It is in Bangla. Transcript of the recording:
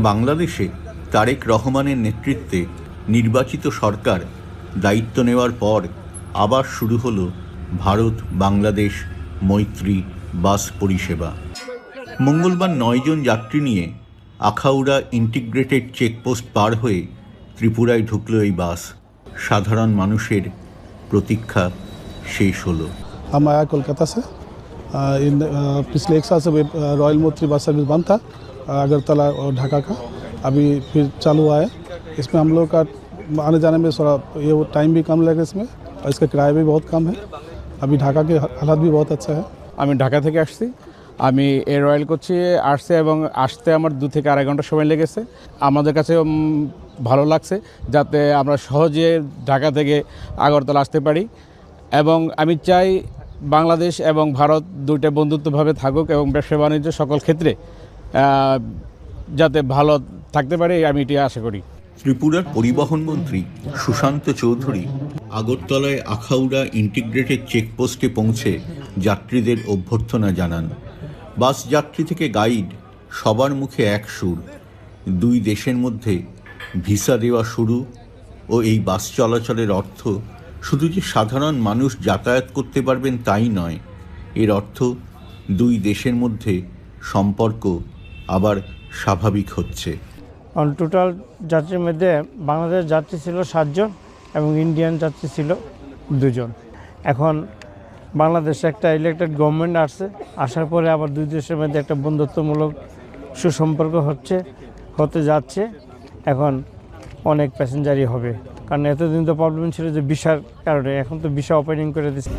বাংলাদেশে তারেক রহমানের নেতৃত্বে নির্বাচিত সরকার দায়িত্ব নেওয়ার পর আবার শুরু হলো ভারত বাংলাদেশ মৈত্রী বাস পরিষেবা। মঙ্গলবার 9 জন যাত্রী নিয়ে আখাউড়া ইন্টিগ্রেটেড চেকপোস্ট পার হয়ে ত্রিপুরায় ঢুকল এই বাস। সাধারণ মানুষের প্রতীক্ষা শেষ হলো। हम आया कोलकाता से। पिछले 1 साल से रॉयल मोत्री बस सर्विस बंद था अगरतला और ढाका का, अभी फिर चालू हुआ है। इसमें हम लोग का आने जाने में थोड़ा ये टाइम भी कम लगे इसमें, और इसका किराया भी बहुत कम है। अभी ढाका के हालात भी बहुत अच्छा है। আমি ঢাকা থেকে আসছি, আমি এই রয়্যাল কোচে আসছে এবং আসতে আমার 2 থেকে 2.5 ঘন্টা সময় লেগেছে। আমাদের কাছে ভালো লাগছে যাতে আমরা সহজে ঢাকা থেকে আগরতলা আসতে পারি, এবং আমি চাই বাংলাদেশ এবং ভারত দুইটা বন্ধুত্বভাবে থাকুক এবং ব্যবসা বাণিজ্য সকল ক্ষেত্রে যাতে ভালো থাকতে পারে, আমি এটি আশা করি। ত্রিপুরার পরিবহন মন্ত্রী সুশান্ত চৌধুরী আগরতলায় আখাউড়া ইন্টিগ্রেটেড চেকপোস্টে পৌঁছে যাত্রীদের অভ্যর্থনা জানান। বাস যাত্রী থেকে গাইড সবার মুখে এক সুর, দুই দেশের মধ্যে ভিসা দেওয়া শুরু ও এই বাস চলাচলের অর্থ শুধু যে সাধারণ মানুষ যাতায়াত করতে পারবেন তাই নয়, এর অর্থ দুই দেশের মধ্যে সম্পর্ক আবার স্বাভাবিক হচ্ছে। টোটাল যাত্রীর মধ্যে বাংলাদেশ যাত্রী ছিল 7 জন এবং ইন্ডিয়ান যাত্রী ছিল 2 জন। এখন বাংলাদেশে একটা ইলেক্টেড গভর্নমেন্ট আসছে, আসার পরে আবার দুই দেশের মধ্যে একটা বন্ধুত্বমূলক সুসম্পর্ক হতে যাচ্ছে। এখন অনেক প্যাসেঞ্জারই হবে, কারণ এতদিন তো প্রবলেম ছিল যে ভিসার কারণে, এখন তো ভিসা ওপেনিং করে দিচ্ছে।